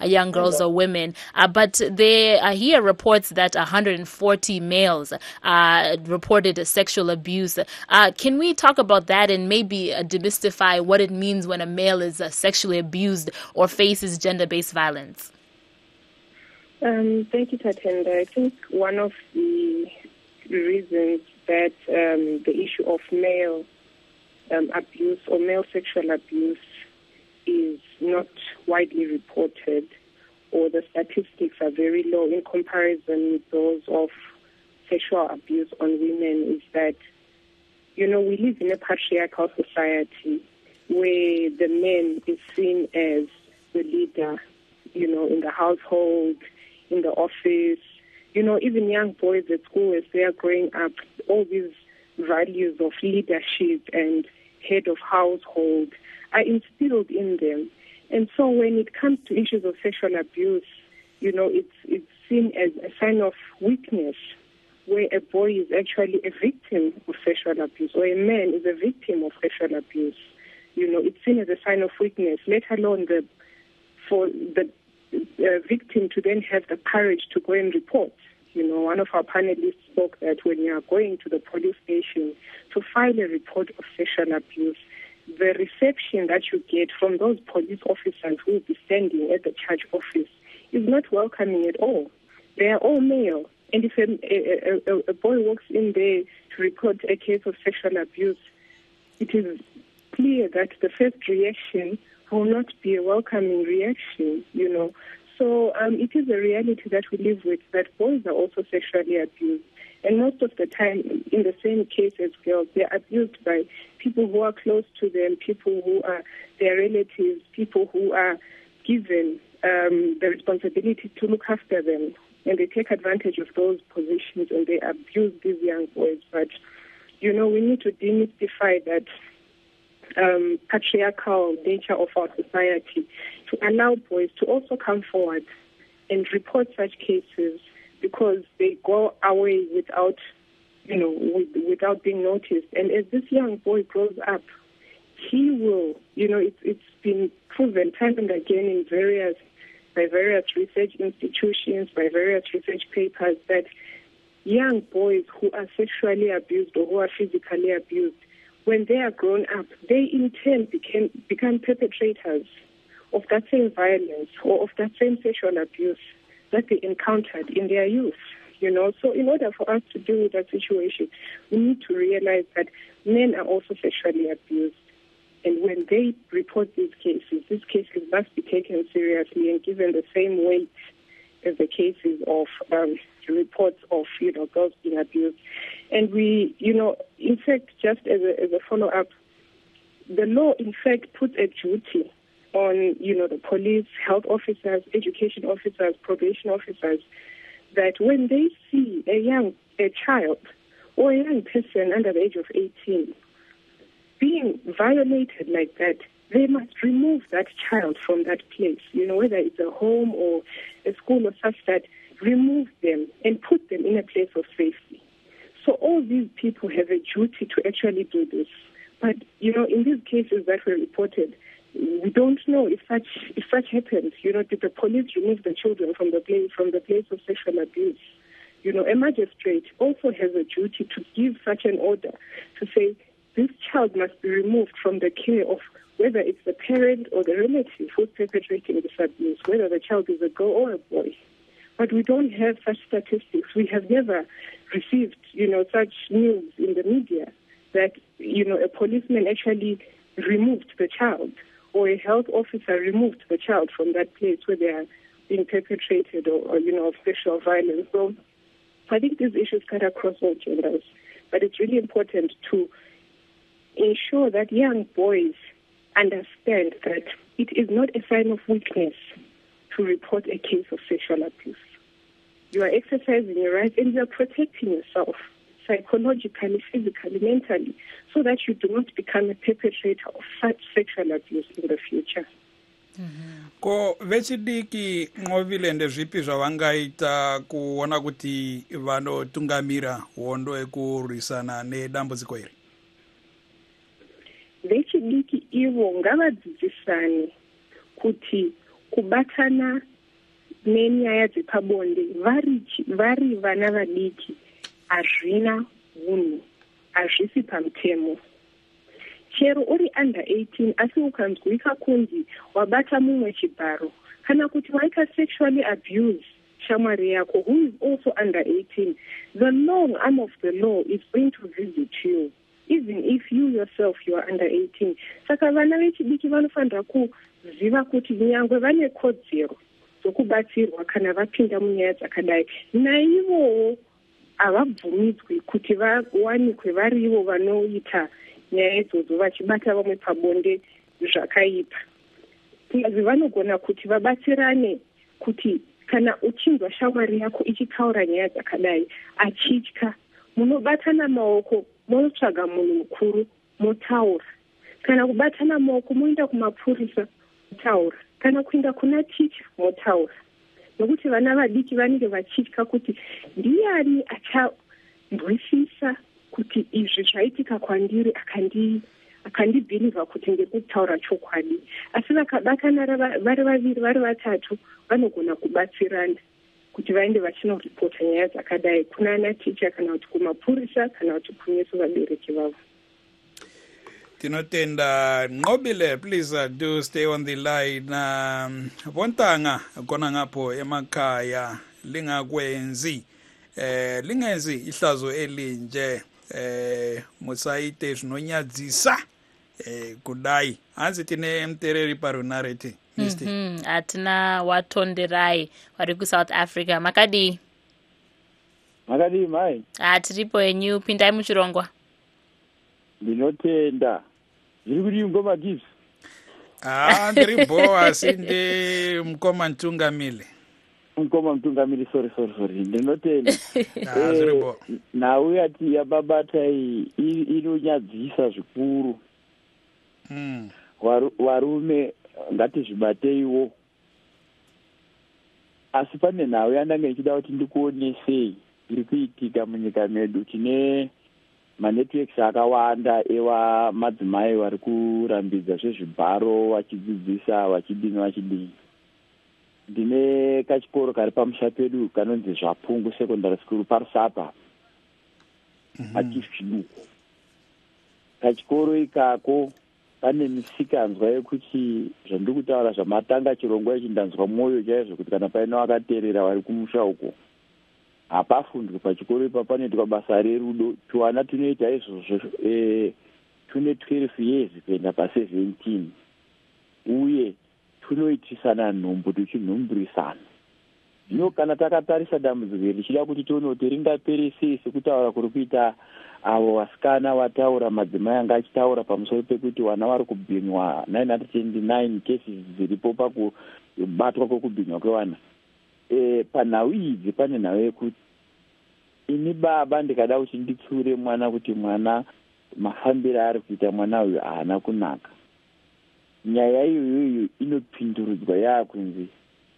Speaker 2: young girls or women, but there are here reports that 140 males reported sexual abuse. Can we talk about that and maybe demystify what it means when a male is sexually abused or faces gender-based violence?
Speaker 3: Thank you, Tatenda. I think one of the reasons that the issue of male abuse or male sexual abuse is not widely reported, or the statistics are very low in comparison with those of sexual abuse on women, is that, we live in a patriarchal society where the man is seen as the leader, in the household, in the office, even young boys at school as they are growing up, all these values of leadership and head of household are instilled in them. And so when it comes to issues of sexual abuse, it's seen as a sign of weakness, where a boy is actually a victim of sexual abuse, or a man is a victim of sexual abuse. It's seen as a sign of weakness, let alone for the victim to then have the courage to go and report. One of our panelists spoke that when you are going to the police station to file a report of sexual abuse, the reception that you get from those police officers who will be standing at the charge office is not welcoming at all. They are all male. And if a boy walks in there to report a case of sexual abuse, it is clear that the first reaction will not be a welcoming reaction, So it is a reality that we live with, that boys are also sexually abused. And most of the time, in the same case as girls, they're abused by people who are close to them, people who are their relatives, people who are given the responsibility to look after them. And they take advantage of those positions and they abuse these young boys. But, we need to demystify that patriarchal nature of our society to allow boys to also come forward and report such cases, because they go away without being noticed. And as this young boy grows up, he will, it's been proven time and again by various research institutions, by various research papers, that young boys who are sexually abused or who are physically abused, when they are grown up, they in turn become perpetrators of that same violence or of that same sexual abuse that they encountered in their youth. So in order for us to deal with that situation, we need to realize that men are also sexually abused. And when they report these cases must be taken seriously and given the same weight as the cases of reports of, girls being abused. And we, in fact, just as a follow-up, the law, in fact, puts a duty on, the police, health officers, education officers, probation officers, that when they see a child or a young person under the age of 18 being violated like that, they must remove that child from that place, whether it's a home or a school or such, that remove them and put them in a place of safety. So all these people have a duty to actually do this. But, in these cases that were reported, we don't know if such happens. Did the police remove the children from the place of sexual abuse? A magistrate also has a duty to give such an order to say this child must be removed from the care of whether it's the parent or the relative who's perpetrating this abuse, whether the child is a girl or a boy. But we don't have such statistics. We have never received, such news in the media that, a policeman actually removed the child or a health officer removed the child from that place where they are being perpetrated or of sexual violence. So I think these issues cut across all genders. But it's really important to ensure that young boys understand that it is not a sign of weakness to report a case of sexual abuse. You are exercising your rights and you are protecting yourself psychologically, physically, mentally, so that you do not become a perpetrator of such sexual abuse in the future.
Speaker 1: Ko vechidiki nqovile ndezvipi zvavangaita kuona kuti vanotungamira hondo yekurwisana nedambudziko iri?
Speaker 3: Vechidiki ivo ngavadzidzisane kuti kubatana nenyaya dzepabonde vari vana vadiki hazvina hunhu, hazvisi pamutemo. Chero uri under 18 asi ukanzwika kunzi wabata mumwe chibharo kana kuti waita sexually abuse shamwari yako who is also under 18, the long arm of the law is going to visit you even if you yourself you are under 18. Saka vana vechidiki vanofanira kuziva kuti nyangwe vane kodzero dzokubatsirwa kana vapinda munyaya dzakadai, naivowo havabvumidzwi kuti vawanikwe varivo vanoita nyaya idzodzo vachibata vamwe pabonde zvakaipa. Kunyazi vanogona kuti vabatsirane kuti kana uchinzwa shamwari yako ichitaura nyaya dzakadai achitya, munobatana maoko motsvaga munhu mukuru motaura, kana kubatana maoko moenda kumapurisa motaura, kana kuenda kuna ticha motaura, nokuti vana vadiki vanenge vachitya kuti ndiani achanzwisisa kuti izvi zvaitika kwandiri akandibhilivha kuti ngekutaura chokwadi. Asi vakabatana vari vaviri vari vatatu vanogona kubatsirana kuti vaende vachinoripota nyaya dzakadai kuna ana ticha kana kuti kumapurisa kana kuti kuneso vabereki vavo.
Speaker 1: Tinotenda Nqobile, please do stay on the line. Vontanga kona ngapo emakhaya lingakwenzi lingenzi ihlazo elinje musaite zvinonyadzisa kudai. Hanzi tine mtereri parunareti
Speaker 2: atina watonderai vari kuSouth Africa. Makadi
Speaker 9: mai
Speaker 2: tiripo enyu, pindai muchirongwa.
Speaker 9: Ndinotenda zviri kuti ngoma gives
Speaker 1: ndiri boa sinde mukoma mtungamili
Speaker 9: sorry ndinotenda
Speaker 1: zviri boa
Speaker 9: nhau yati yababata inonyadzisa zvikuru. Varume ngatizvibateiwo, asi pane nhau yandange ichida kuti ndikuonesei iri kuitika munyika medu. Tine manetworks akawanda ewa madzimai vari kurambidza zvezvibharo vachidzidzisa vachidini. Ndine kachikoro kari pamusha pedu kanonzi Zvapungu Secondary School paRusapa achichiduku. Kachikoro ikako pane misikanzwa yekuti zvandiri kutaura zvamatanga chirongwa ichi ndanzwa mwoyo chaizvo kuti kana paina vakateerera vari kumusha uko hapafundwi pachikoro ipa panoitwa basa rerudo. Tuwana tunoita izvozvo tune 12 years kuenda pa17 uye tunoitisana nhumbu tuchinhumburisana. Zvino kana takatarisa dambudziko iri tichida kuti tione kuti ringapere sei sekutaura kuri kuita avo vasikana vataura, madzimai anga achitaura pamusoro pekuti vana vari kubhinywa 929 cases dziripo pakubatwa kwekubhinywa kwevana. Panhau idzi pane nhau yekuti ini baba ndikada kuti nditsure mwana kuti mwana mafambiro ari kuita mwana uyu haana kunaka. Nyaya iyoyo inopindurudzwa yaakunzi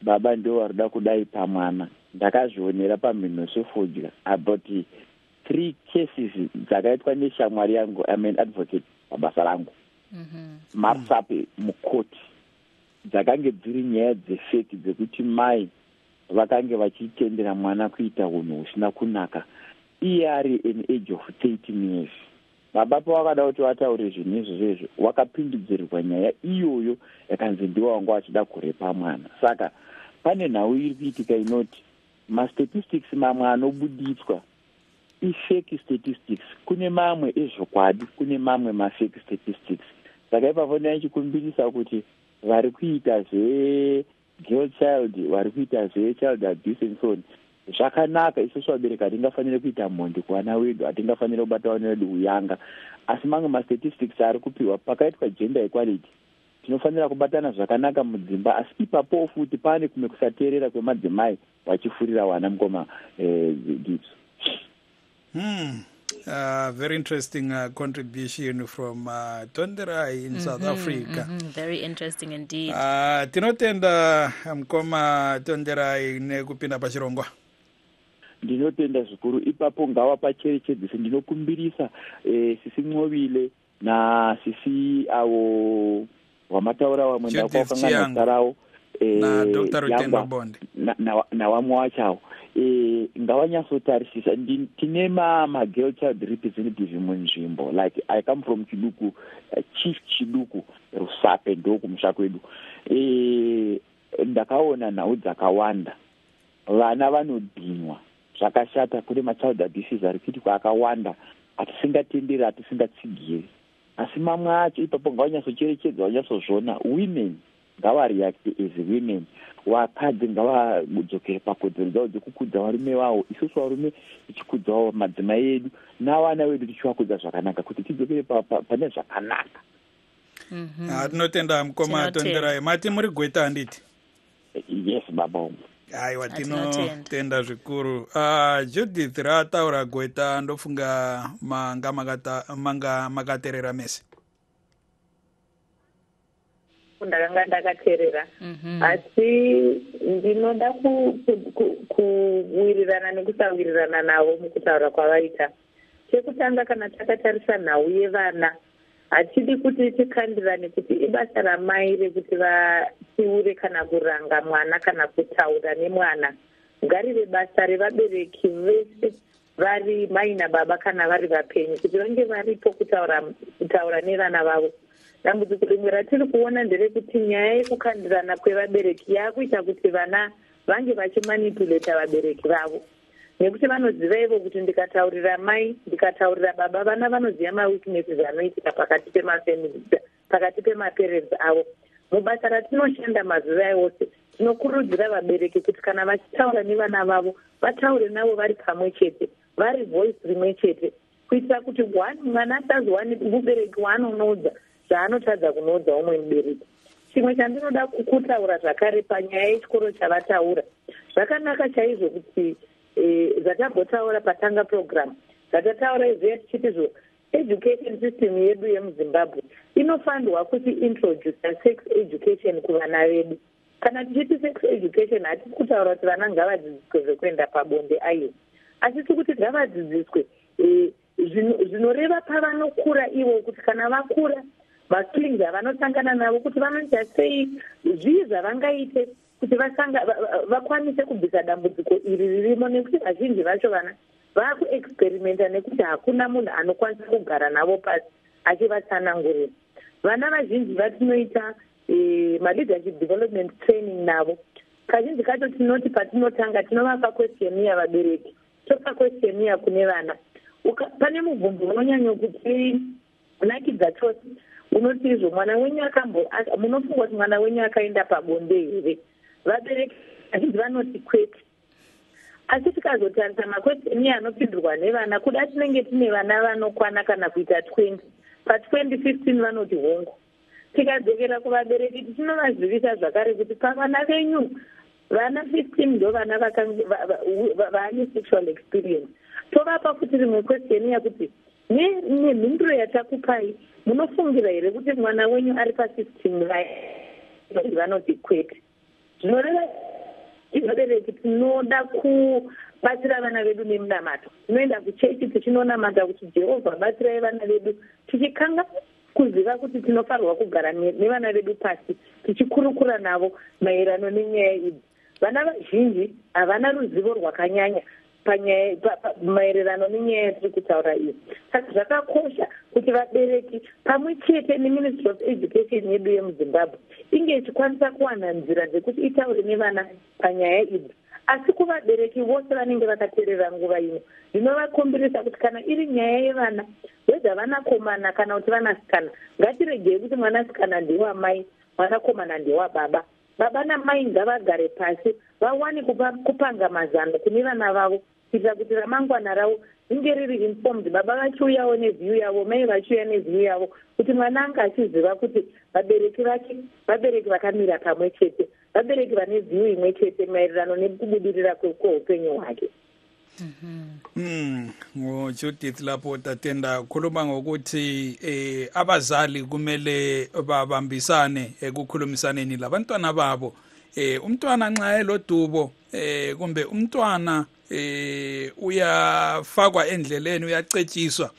Speaker 9: baba ndo varida kudai pamwana. Ndakazvionera pamhinoso fodya about 3 cases dzakaitwa neshamwari yangu advocate pabasa rangu Marsape mukoti, dzakange dziri nyaya dzefeki dzekuti mai vakange vachitendera mwana kuita hunhu husina kunaka iye ari in age of 13 years. Baba pavakada kuti vataure zvinhu izvozvo wakapindudzirirwa nyaya iyoyo yakanzi ndiwo wanga vachida kurepa mwana. Saka pane nhau iri kuitika inoti mastatistics mamwe anobuditswa ifake statistics, kune mamwe ezvokwadi, kune mamwe mafake statistics. Saka ipapo ndaichikumbirisa kuti vari kuita girl child, vari kuita child abuse and so on, zvakanaka. Isusu vabereki hatingafanire kuita mhondi kuvana vedu, hatingafanire kubata vana vedu uyanga. Asi mamwe mastatistics ari kupiwa pakaitwa gender equality tinofanira kubatana zvakanaka mudzimba, asi ipapo futi pane kumwe kusateerera kwemadzimai vachifurira wana mukoma Gibbs.
Speaker 1: Very interesting contribution from Tonderai in South Africa.
Speaker 2: Very interesting indeed.
Speaker 1: Tinotenda mkoma Tonderai nekupinda pachirongwa.
Speaker 9: Ndinotenda zvikuru. Ipapo ngawa pacherechedzese ndinokumbirisa sisi Ncovile na sisi awo wamataura wamwe ndakakangana tsarawo
Speaker 1: na Dr. Rutendo Bonde
Speaker 9: na wamwe wachawo ngawanyasotarisisa tine ma-girl child representative munzvimbo, like I come from Chiduku, Chief Chiduku Rusape ndoku musha kwedu. Ndakaona nhau dzakawanda vana vanodhinwa zvakashata, kune machild abuses ari kuitikwa akawanda atisingatenderi atisingatsigiri, asi mamwe acho ipapo ngavanyatsocherechedza vanyatsozvona women ngavareact as women, vakadzi ngavadzokere pakodzero dzavo dzekukudza varume vavo, isusu varume tichikudzawo madzimai edu navana vedu tichivakudza zvakanaka kuti tidzokere pane zvakanaka.
Speaker 1: Tinotenda mukoma Tonderai. Mati muri Gweta handiti?
Speaker 9: Yes baba wangu.
Speaker 1: Aiwa, tinotenda zvikuru. Judith rataura Gweta, ndofunga manga makaterera mese.
Speaker 4: Ndakanga ndakateerera, asi ndinoda kuwirirana nekusawirirana navo mukutaura kwavaita. Chekutanga, kana takatarisa nhau yevana, hatidi kuti tikandirane kuti ibasa ramai rekuti vatsiure kana kuranga mwana kana kutaura nemwana. Ngarive basa revabereki vese, vari mai nababa kana vari vapenyu, kuti vange varipo kutaura nevana vavo. Dambudziko rimwe ratiri kuona nderekuti nyaya yekukandirana kwevabereki yakuita kuti vana vange vachimanipuleta vabereki vavo, nekuti vanoziva ivo kuti ndikataurira mai, ndikataurira baba, vana vanoziva maweaknesses anoitika pakati pemaparents avo. Mubasa ratinoshanda mazuva ose tinokurudzira vabereki kuti kana vachitaura nevana vavo vataure navo vari pamwe chete, vari voice rimwe chete, kuitira kuti mwana asazowani mubereki waanonoudza zvaanotadza kunoudza umwe mubereki. Chimwe chandinoda kutaura zvakare panyaya yechikoro chavataura, zvakanaka chaizvo kuti zvatambotaura patanga program, zvatataura izvo tichitizvo education system yedu yemuZimbabwe inofanirwa kuti introduce sex education kuvana vedu. Kana tichiti sex education hatisi kutaura kuti vana ngavadzidziswe zvekuenda pabonde aiyo, asi tikuti ngavadzidziswe zvinoreva pavanokura ivo, kuti kana vakura makillings avanotangana navo kuti vanoita sei, zvii zvavangaite kuti vakwanise kubvisa dambudziko iri ririmo, nekuti vazhinji vacho vana vakuexperimenta nekuti hakuna munhu anokwanisa kugara navo pasi achivatsanangurira. Vana vazhinji vatinoita maleadership development training navo, kazhinji kacho tinoti patinotanga tinovapa questionnaire vabereki, topa questionnaire kune vana. Pane mubvunzo unonyanya kuti nakidza chose, unoti izvo mwana wenyu munofunga kuti mwana wenyu akaenda pabonde here? Vabereki vazhinji vanoti kwete, asi tikazotarisa makwestioni anopindurwa nevana, kuda tinenge tine vana vanokwana kana kuita 20, pa2015 vanoti hongo. Tikadzokera kuvabereki tichinovazivisa zvakare kuti pavana venyu vana 15 ndo vana vane sexual experience. Tovapa kuti rimwe kwestioni yakuti nemhinduro yatakupai munofungira here kuti mwana wenyu ari pa16 vanoti kwete. Zvinoreva vabereki tinoda kubatsira vana vedu nemunamato, tinoenda kuchechi tichindonamata kuti Jehovha batsirai vana vedu, tichikanga kuziva kuti tinofanirwa kugara nevana vedu pasi tichikurukura navo maererano nenyaya idzi. Vana vazhinji havana ruzivo rwakanyanya maererano nenyaya yatiri kutaura iyi. Saka zvakakosha kuti vabereki pamwe chete neMinistry of Education yedu yemuZimbabwe inge ichikwanisa kuwana nzira dzekuti itaure nevana panyaya idzi. Asi kuvabereki vose vanenge vakateerera nguva ino, ndinovakumbirisa kuti kana iri nyaya yevana, wedza vanakomana kana kuti vanasikana, ngatiregei kuti mwanasikana ndewamai, mwanakomana ndewababa. Baba namai ngavagare pasi, vawane kupanga mazano kune vana vavo, kuitira kuti ramangwana ravo inge riri informed, baba vachiuyawo neview yavo, mai vachiuya neview yavo, kuti mwana anga achiziva kuti vabereki vake vabereki vakamira pamwe chete, vabereki vane view imwe chete maererano nekubudirira kweupenyu hwake.
Speaker 1: Judith lapho tatenda khuluma ngokuthi abazali kumele babambisane ekukhulumisaneni labantwana babo. Umntwana nxa elodubo kumbe umntwana uyafakwa endleleni, uyacetshiswa,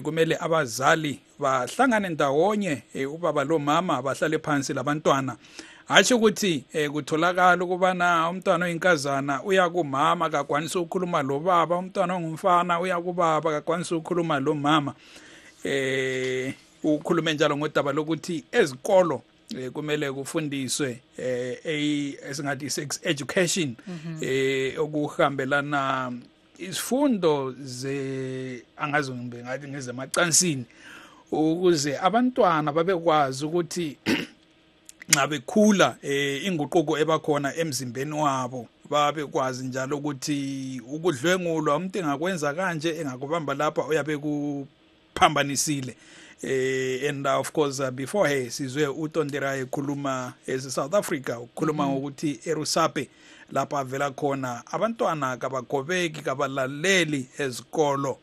Speaker 1: kumele abazali bahlangane ndawonye, ubaba lo mama bahlale phansi labantwana. Hatsho ukuthi kutholakala ukubana umntwana oyinkazana uya kumama akakwanisa ukukhuluma lo baba, umntwana ongumfana uya kubaba akakwanisa ukukhuluma lo mama. Ukhulume njalo ngodaba lokuthi ezikolo kumele kufundiswe esingathi sex education, okuhambelana izifundo angazi ngathi ngezemacansini, ukuze abantwana babekwazi ukuthi nxa bekhula inguquko ebakhona emzimbeni wabo, babekwazi njalo ukuthi ukudlwengulwa umuntu engakwenza kanje, engakubamba lapha uyabe kuphambanisile. And of course before sizwe uTondera ekhuluma South Africa, ukhuluma ngokuthi eRusape lapha avela khona abantwana kabagobeki kabalaleli ezikolo,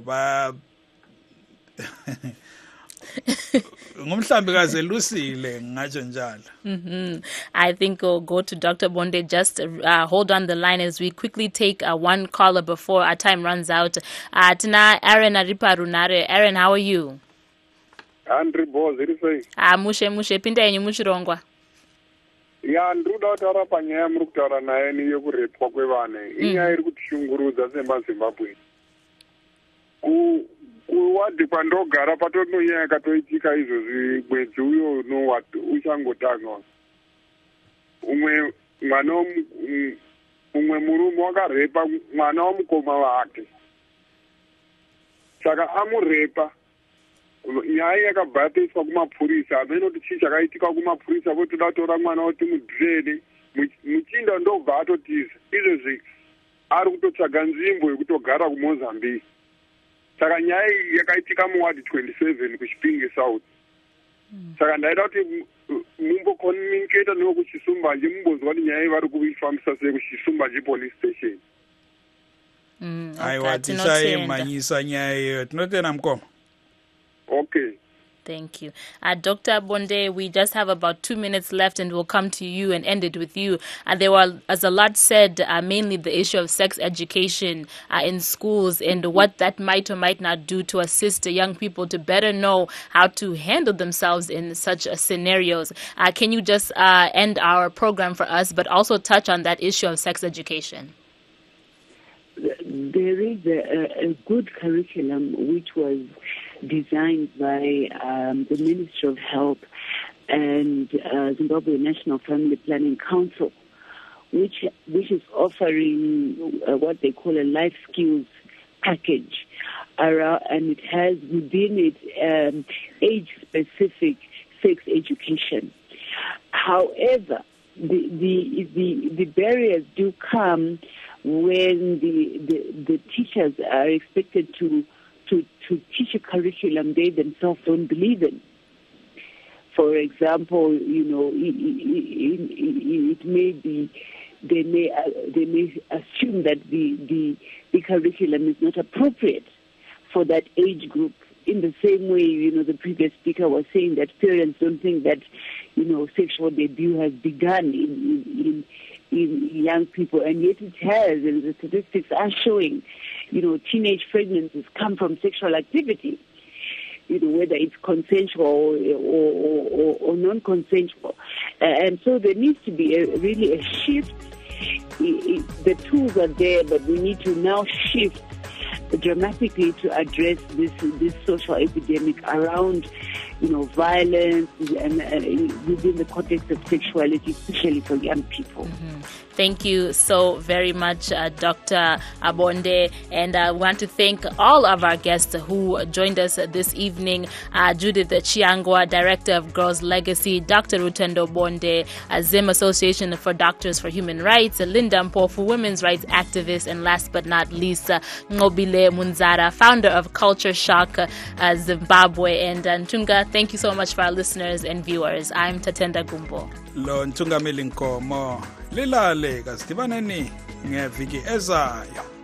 Speaker 1: ba ngumhlambi kaze lusile ngatsho njalo.
Speaker 2: I think we'll go to Dr. Bonde. Just hold on the line as we quickly take one caller before our time runs out. Tina Aaron Ariparunare. Aaron, how are you?
Speaker 10: Andri boss, it is
Speaker 2: mushe pinda yenyu muchirongwa.
Speaker 10: Ya ndruda tara panyaya muri kutaura naye niyo kurepwa kwevana. Inyaya iri kutishungurudza seMazimbabwe. Kuwadi pandogara patonyaya yakatoitika izvozvi mwedzi uyo uchangotanga. Umwe murume wakarepa mwana womukoma wake. Saka amurepa. Nyaya yakabhatiswa kumapurisa, amenoti chii chakaitika kumapurisa, votoda kutora mwana woti mudhireni, muchinda ndobva atotiza. Izvezvi ari kutotsvaga nzvimbo yekutogara kuMozambique. Saka nyaya yakaitika muwadi 27 kuChipinge South. Saka ndaida kuti mumbokomunicata newe kuChisumbanji, mumbonzwa kuti nyaya vari kuifambisa sei kuChisumbanji police station.
Speaker 1: Aiwa tichaimanyisa nyaya iyo. Tinotenda mukoma.
Speaker 10: Okay.
Speaker 2: Thank you. Dr. Bonde, we just have about 2 minutes left and we'll come to you and end it with you. There was a lot said, mainly the issue of sex education in schools and what that might or might not do to assist young people to better know how to handle themselves in such scenarios. Can you just end our program for us, but also touch on that issue of sex education?
Speaker 5: There is a good curriculum which was designed by the Ministry of Health and Zimbabwe National Family Planning Council, which is offering what they call a life skills package, and it has within it age-specific sex education. However, the barriers do come when the teachers are expected to teach a curriculum they themselves don't believe in. For example, it may be they may assume that the curriculum is not appropriate for that age group. In the same way, the previous speaker was saying that parents don't think that sexual debut has begun in young people, and yet it has, and the statistics are showing, teenage pregnancies come from sexual activity, whether it's consensual or non-consensual. And so there needs to be really a shift. The tools are there, but we need to now shift dramatically to address this social epidemic around, violence and within the context of sexuality, especially for young people.
Speaker 2: Thank you so very much, Dr. Abonde. And I want to thank all of our guests who joined us this evening. Judith Chiangwa, Director of Girls Legacy, Dr. Rutendo Bonde, Zim Association for Doctors for Human Rights, Linda Mpofu, Women's Rights Activist, and last but not least, Ngobile Munzara, founder of Culture Shock Zimbabwe. And Ntunga, thank you so much for our listeners and viewers. I'm Tatenda Gumbo.
Speaker 1: Lo Ntunga Milinkomo. Lilale, kasitibaneni ngeviki ezayo.